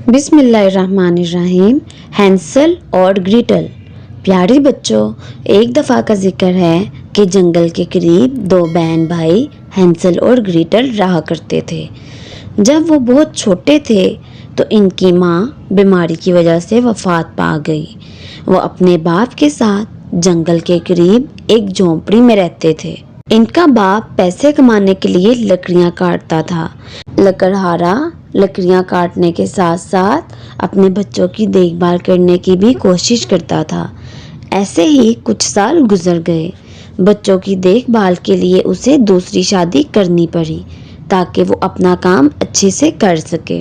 بسم اللہ الرحمن الرحیم۔ ہینسل اور گریٹل۔ پیارے بچوں، ایک دفعہ کا ذکر ہے کہ جنگل کے قریب دو بہن بھائی ہینسل اور گریٹل رہا کرتے تھے۔ جب وہ بہت چھوٹے تھے تو ان کی ماں بیماری کی وجہ سے وفات پا گئی۔ وہ اپنے باپ کے ساتھ جنگل کے قریب ایک جھونپڑی میں رہتے تھے۔ ان کا باپ پیسے کمانے کے لیے لکڑیاں کاٹتا تھا۔ لکڑہارا لکڑیاں کاٹنے کے ساتھ ساتھ اپنے بچوں کی دیکھ بھال کرنے کی بھی کوشش کرتا تھا۔ ایسے ہی کچھ سال گزر گئے۔ بچوں کی دیکھ بھال کے لیے اسے دوسری شادی کرنی پڑی تاکہ وہ اپنا کام اچھے سے کر سکے۔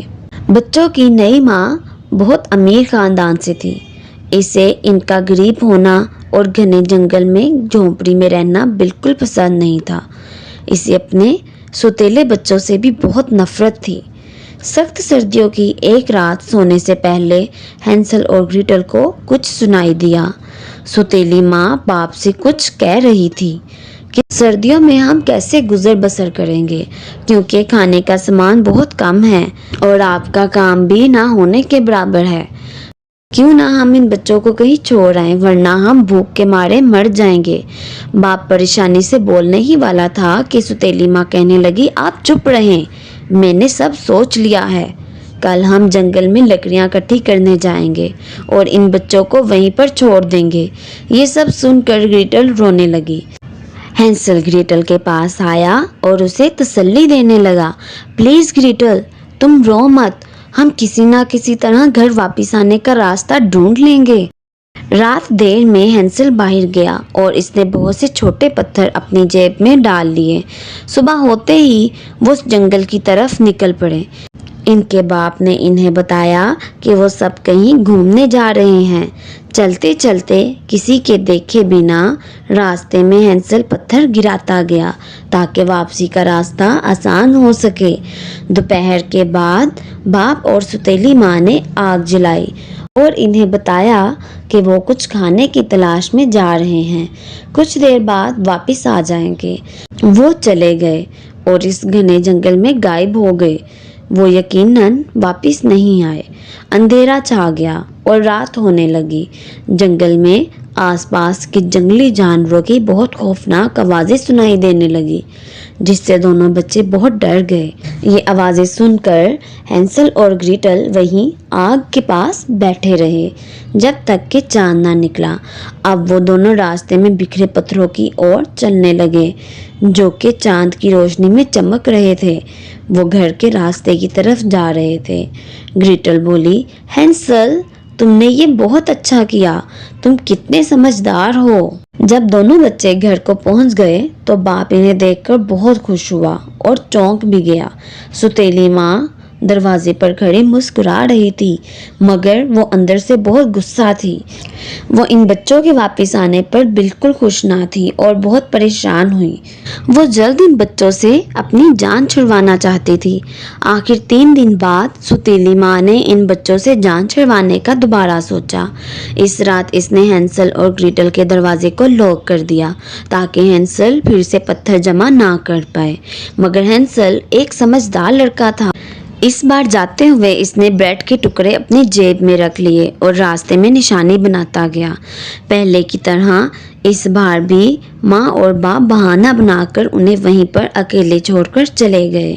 بچوں کی نئی ماں بہت امیر خاندان سے تھی۔ اسے ان کا غریب ہونا اور گھنے جنگل میں جھونپڑی میں رہنا بالکل پسند نہیں تھا۔ اسے اپنے سوتیلے بچوں سے بھی بہت نفرت تھی۔ سخت سردیوں کی ایک رات سونے سے پہلے ہینسل اور گریٹل کو کچھ سنائی دیا۔ سوتیلی ماں باپ سے کچھ کہہ رہی تھی کہ سردیوں میں ہم کیسے گزر بسر کریں گے، کیونکہ کھانے کا سامان بہت کم ہے اور آپ کا کام بھی نہ ہونے کے برابر ہے۔ کیوں نہ ہم ان بچوں کو کہیں چھوڑ آئیں، ورنہ ہم بھوک کے مارے مر جائیں گے۔ باپ پریشانی سے بولنے ہی والا تھا کہ سوتیلی ماں کہنے لگی، آپ چپ رہیں، میں نے سب سوچ لیا ہے۔ کل ہم جنگل میں لکڑیاں اکٹھی کرنے جائیں گے اور ان بچوں کو وہیں پر چھوڑ دیں گے۔ یہ سب سن کر گریٹل رونے لگی۔ ہینسل گریٹل کے پاس آیا اور اسے تسلی دینے لگا، پلیز گریٹل، تم رو مت، ہم کسی نہ کسی طرح گھر واپس آنے کا راستہ ڈھونڈ لیں گے۔ رات دیر میں ہینسل باہر گیا اور اس نے بہت سے چھوٹے پتھر اپنی جیب میں ڈال لیے۔ صبح ہوتے ہی وہ جنگل کی طرف نکل پڑے۔ ان کے باپ نے انہیں بتایا کہ وہ سب کہیں گھومنے جا رہے ہیں۔ چلتے چلتے کسی کے دیکھے بنا راستے میں ہینسل پتھر گراتا گیا تاکہ واپسی کا راستہ آسان ہو سکے۔ دوپہر کے بعد باپ اور سوتیلی ماں نے آگ جلائی اور انہیں بتایا کہ وہ کچھ کھانے کی تلاش میں جا رہے ہیں، کچھ دیر بعد واپس آ جائیں گے۔ وہ چلے گئے اور اس گھنے جنگل میں غائب ہو گئے۔ وہ یقیناً واپس نہیں آئے۔ اندھیرا چھا گیا اور رات ہونے لگی۔ جنگل میں آس پاس کے جنگلی جانوروں کی بہت خوفناک آوازیں سنائی دینے لگی، جس سے دونوں بچے بہت ڈر گئے۔ یہ آوازیں سن کر ہینسل اور گریٹل وہیں آگ کے پاس بیٹھے رہے جب تک کہ چاند نہ نکلا۔ اب وہ دونوں راستے میں بکھرے پتھروں کی اور چلنے لگے جو کہ چاند کی روشنی میں چمک رہے تھے۔ وہ گھر کے راستے کی طرف جا رہے تھے۔ گریٹل بولی، ہینسل، تم نے یہ بہت اچھا کیا، تم کتنے سمجھدار ہو۔ جب دونوں بچے گھر کو پہنچ گئے تو باپ انہیں دیکھ کر بہت خوش ہوا اور چونک بھی گیا۔ سوتیلی ماں دروازے پر کھڑی مسکرا رہی تھی، مگر وہ اندر سے بہت غصہ تھی۔ وہ ان بچوں کے واپس آنے پر بالکل خوش نہ تھی اور بہت پریشان ہوئی۔ وہ جلد ان بچوں سے اپنی جان چھڑوانا چاہتی تھی۔ آخر 3 دن بعد سوتیلی ماں نے ان بچوں سے جان چھڑوانے کا دوبارہ سوچا۔ اس رات اس نے ہینسل اور گریٹل کے دروازے کو لاک کر دیا تاکہ ہینسل پھر سے پتھر جمع نہ کر پائے، مگر ہینسل ایک سمجھدار لڑکا تھا۔ اس بار جاتے ہوئے اس نے بریڈ کے ٹکڑے اپنی جیب میں رکھ لیے اور راستے میں نشانی بناتا گیا۔ پہلے کی طرح اس بار بھی ماں اور باپ بہانہ بنا کر انہیں وہیں پر اکیلے چھوڑ کر چلے گئے۔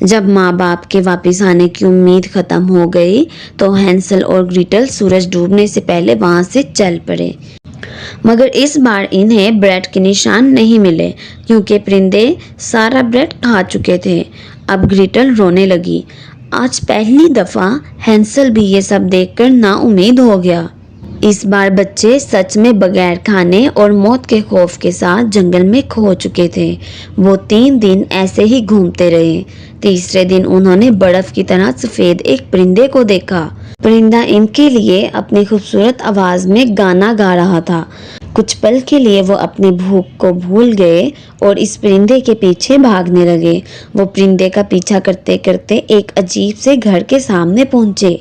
جب ماں باپ کے واپس آنے کی امید ختم ہو گئی تو ہینسل اور گریٹل سورج ڈوبنے سے پہلے وہاں سے چل پڑے، مگر اس بار انہیں بریڈ کے نشان نہیں ملے کیونکہ پرندے سارا بریڈ کھا چکے تھے۔ اب گریٹل رونے لگی۔ آج پہلی دفعہ ہینسل بھی یہ سب دیکھ کر نا امید ہو گیا۔ اس بار بچے سچ میں بغیر کھانے اور موت کے خوف کے ساتھ جنگل میں کھو چکے تھے۔ وہ 3 دن ایسے ہی گھومتے رہے۔ تیسرے دن انہوں نے برف کی طرح سفید ایک پرندے کو دیکھا۔ پرندہ ان کے لیے اپنی خوبصورت آواز میں گانا گا رہا تھا۔ کچھ پل کے لیے وہ اپنی بھوک کو بھول گئے اور اس پرندے کے پیچھے بھاگنے لگے۔ وہ پرندے کا پیچھا کرتے کرتے ایک عجیب سے گھر کے سامنے پہنچے۔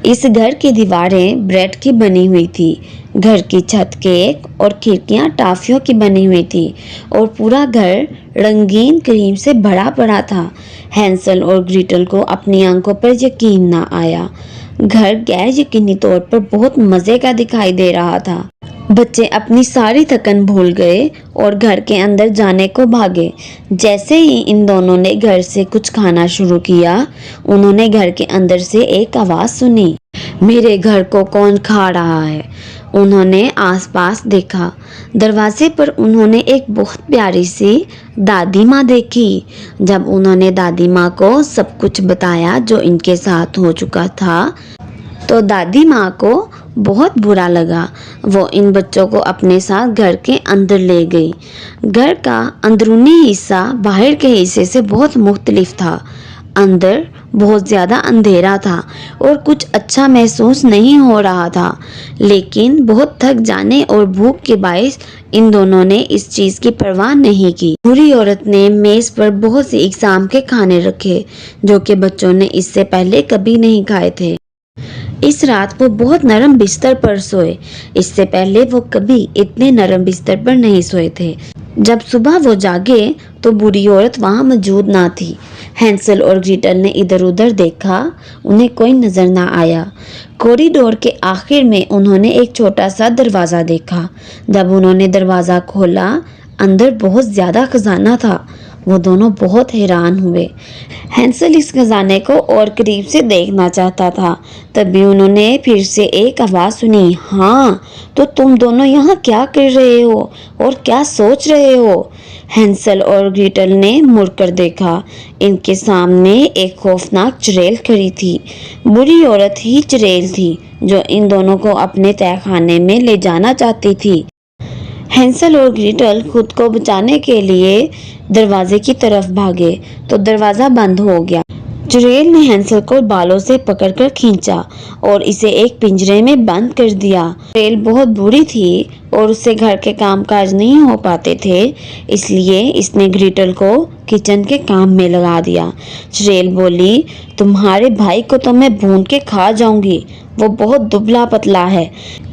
اس گھر کی دیواریں بریڈ کی بنی ہوئی تھی، گھر کی چھت کیک اور کھڑکیاں ٹافیوں کی بنی ہوئی تھی اور پورا گھر رنگین کریم سے بھرا پڑا تھا۔ ہینسل اور گریٹل کو اپنی آنکھوں پر یقین نہ آیا۔ گھر غیر یقینی طور پر بہت مزے کا دکھائی دے رہا تھا۔ بچے اپنی ساری تھکن بھول گئے اور گھر کے اندر جانے کو بھاگے۔ جیسے ہی ان دونوں نے گھر سے کچھ کھانا شروع کیا، انہوں نے گھر کے اندر سے ایک آواز سنی، میرے گھر کو کون کھا رہا ہے؟ انہوں نے آس پاس دیکھا۔ دروازے پر انہوں نے ایک بہت پیاری سی دادی ماں دیکھی۔ جب انہوں نے دادی ماں کو سب کچھ بتایا جو ان کے ساتھ ہو چکا تھا تو دادی ماں کو بہت برا لگا۔ وہ ان بچوں کو اپنے ساتھ گھر کے اندر لے گئی۔ گھر کا اندرونی حصہ باہر کے حصے سے بہت مختلف تھا۔ اندر بہت زیادہ اندھیرا تھا اور کچھ اچھا محسوس نہیں ہو رہا تھا، لیکن بہت تھک جانے اور بھوک کے باعث ان دونوں نے اس چیز کی پرواہ نہیں کی۔ بوڑھی عورت نے میز پر بہت سی اقسام کے کھانے رکھے جو کہ بچوں نے اس سے پہلے کبھی نہیں کھائے تھے۔ اس رات وہ بہت نرم بستر پر سوئے۔ اس سے پہلے وہ کبھی اتنے نرم بستر پر نہیں سوئے تھے۔ جب صبح وہ جاگے تو بوڑھی عورت وہاں موجود نہ تھی۔ ہینسل اور گریٹل نے ادھر ادھر دیکھا، انہیں کوئی نظر نہ آیا۔ کوریڈور کے آخر میں انہوں نے ایک چھوٹا سا دروازہ دیکھا۔ جب انہوں نے دروازہ کھولا، اندر بہت زیادہ خزانہ تھا۔ وہ دونوں بہت حیران ہوئے۔ ہینسل اس خزانے کو اور قریب سے دیکھنا چاہتا تھا، تبھی انہوں نے پھر سے ایک آواز سنی، ہاں تو تم دونوں یہاں کیا کر رہے ہو اور کیا سوچ رہے ہو؟ ہینسل اور گریٹل نے مڑ کر دیکھا۔ ان کے سامنے ایک خوفناک چڑیل کھڑی تھی۔ بری عورت ہی چڑیل تھی جو ان دونوں کو اپنے تہہ خانے میں لے جانا چاہتی تھی۔ ہینسل اور گریٹل خود کو بچانے کے لیے دروازے کی طرف بھاگے تو دروازہ بند ہو گیا۔ چڑیل نے ہینسل کو بالوں سے پکڑ کر کھینچا اور اسے ایک پنجرے میں بند کر دیا۔ چڑیل بہت بوڑھی تھی اور اس سے گھر کے کام کاج نہیں ہو پاتے تھے، اس لیے اس نے گریٹل کو کچن کے کام میں لگا دیا۔ چڑیل بولی، تمہارے بھائی کو تو میں بھون کے کھا جاؤں گی، وہ بہت دبلا پتلا ہے،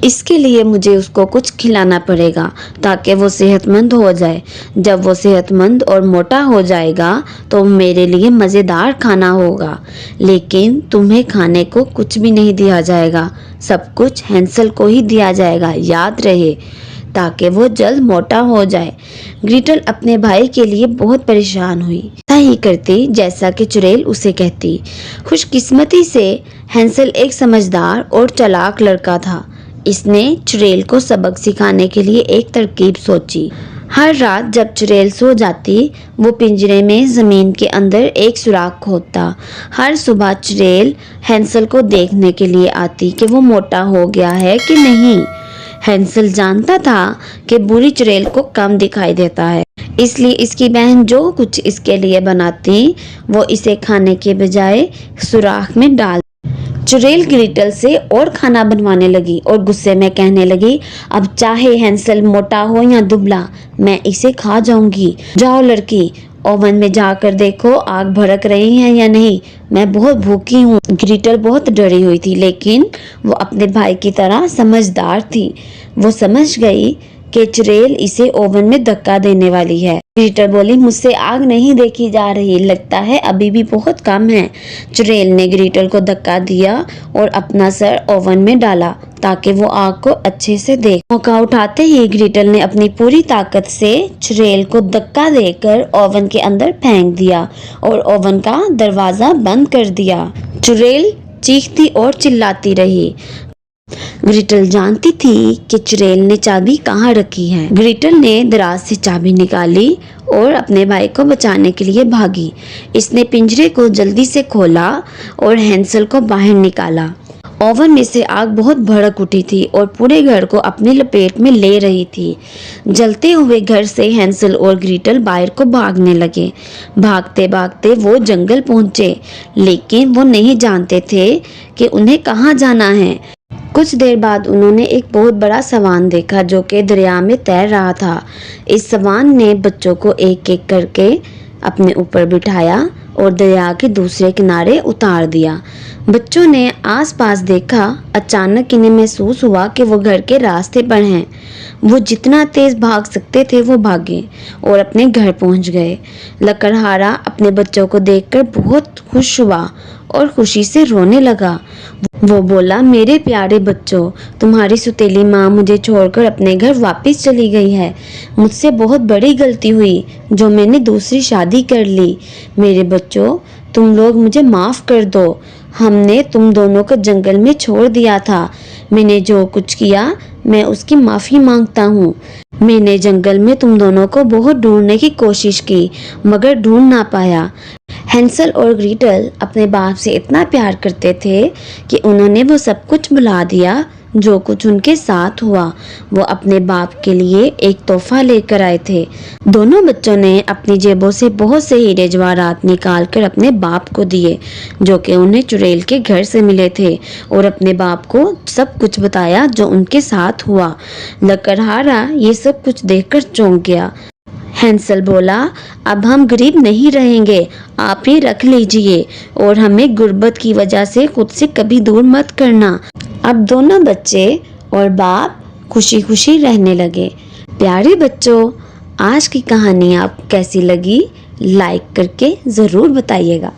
اس کے لیے مجھے اس کو کچھ کھلانا پڑے گا تاکہ وہ صحت مند ہو جائے۔ جب وہ صحت مند اور موٹا ہو جائے گا تو میرے لیے مزیدار کھانا ہوگا، لیکن تمہیں کھانے کو کچھ بھی نہیں دیا جائے گا، سب کچھ ہینسل کو ہی دیا جائے گا، یاد رہے، تاکہ وہ جلد موٹا ہو جائے۔ گریٹل اپنے بھائی کے لیے بہت پریشان ہوئی، ایسا ہی کرتی جیسا کہ چڑیل اسے کہتی۔ خوش قسمتی سے ہینسل ایک سمجھدار اور چالاک لڑکا تھا۔ اس نے چڑیل کو سبق سکھانے کے لیے ایک ترکیب سوچی۔ ہر رات جب چڑیل سو جاتی، وہ پنجرے میں زمین کے اندر ایک سوراخ کھودتا۔ ہر صبح چڑیل ہینسل کو دیکھنے کے لیے آتی کہ وہ موٹا ہو گیا ہے کہ نہیں۔ ہینسل جانتا تھا کہ بوڑھی چڑیل کو کم دکھائی دیتا ہے، اس لیے اس کی بہن جو کچھ اس کے لیے بناتی وہ اسے کھانے کے بجائے سوراخ میں ڈال۔ چڑیل گریٹل سے اور کھانا بنوانے لگی اور غصے میں کہنے لگی، اب چاہے ہینسل موٹا ہو یا دبلا، میں اسے کھا جاؤں گی۔ جاؤ لڑکی، اوون میں جا کر دیکھو آگ بھڑک رہی ہے یا نہیں، میں بہت بھوکی ہوں۔ گریٹل بہت ڈری ہوئی تھی، لیکن وہ اپنے بھائی کی طرح سمجھدار تھی۔ وہ سمجھ گئی کہ چڑیل اسے اوون میں دھکا دینے والی ہے۔ گریٹل بولی، مجھ سے آگ نہیں دیکھی جا رہی، لگتا ہے ابھی بھی بہت کم ہے۔ چڑیل نے گریٹل کو دھکا دیا اور اپنا سر اوون میں ڈالا تاکہ وہ آگ کو اچھے سے دیکھ۔ موقع اٹھاتے ہی گریٹل نے اپنی پوری طاقت سے چڑیل کو دھکا دے کر اوون کے اندر پھینک دیا اور اوون کا دروازہ بند کر دیا۔ چڑیل چیختی اور چلاتی رہی۔ گریٹل جانتی تھی کہ چڑیل نے چابی کہاں رکھی ہے۔ گریٹل نے دراز سے چابی نکالی اور اپنے بھائی کو بچانے کے لیے بھاگی۔ اس نے پنجرے کو جلدی سے کھولا اور ہینسل کو باہر نکالا۔ اوون میں سے آگ بہت بھڑک اٹھی تھی اور پورے گھر کو اپنی لپیٹ میں لے رہی تھی۔ جلتے ہوئے گھر سے ہینسل اور گریٹل باہر کو بھاگنے لگے۔ بھاگتے بھاگتے وہ جنگل پہنچے، لیکن وہ نہیں جانتے تھے کہ انہیں کہاں جانا ہے۔ کچھ دیر بعد انہوں نے ایک بہت بڑا سوان دیکھا جو کہ دریا میں تیر رہا تھا۔ اس سوان نے بچوں کو ایک ایک کر کے اپنے اوپر بٹھایا اور دریا کے دوسرے کنارے اتار دیا۔ بچوں نے آس پاس دیکھا، اچانک انہیں محسوس ہوا کہ وہ گھر کے راستے پر ہیں۔ وہ جتنا تیز بھاگ سکتے تھے وہ بھاگے اور اپنے گھر پہنچ گئے۔ لکڑہارا اپنے بچوں کو دیکھ کر بہت خوش ہوا اور خوشی سے رونے لگا۔ وہ بولا، میرے پیارے بچوں، تمہاری ستیلی ماں مجھے چھوڑ کر اپنے گھر واپس چلی گئی ہے۔ مجھ سے بہت بڑی غلطی ہوئی جو میں نے دوسری شادی کر لی۔ میرے بچوں، تم لوگ مجھے معاف کر دو۔ ہم نے تم دونوں کو جنگل میں چھوڑ دیا تھا۔ میں نے جو کچھ کیا میں اس کی معافی مانگتا ہوں۔ میں نے جنگل میں تم دونوں کو بہت ڈھونڈنے کی کوشش کی مگر ڈھونڈ نہ پایا۔ ہینسل اور گریٹل اپنے باپ سے اتنا پیار کرتے تھے کہ انہوں نے وہ سب کچھ بھلا دیا جو کچھ ان کے ساتھ ہوا۔ وہ اپنے باپ کے لیے ایک تحفہ لے کر آئے تھے۔ دونوں بچوں نے اپنی جیبوں سے بہت سے ہیرے جواہرات نکال کر اپنے باپ کو دیے جو کہ انہیں چڑیل کے گھر سے ملے تھے، اور اپنے باپ کو سب کچھ بتایا جو ان کے ساتھ ہوا۔ لکڑہارا یہ سب کچھ دیکھ کر چونک گیا۔ ہینسل بولا، اب ہم غریب نہیں رہیں گے، آپ ہی رکھ لیجئے، اور ہمیں غربت کی وجہ سے خود سے کبھی دور مت کرنا۔ اب دونوں بچے اور باپ خوشی خوشی رہنے لگے۔ پیارے بچوں، آج کی کہانی آپ کو کیسی لگی؟ لائک کر کے ضرور بتائیے گا۔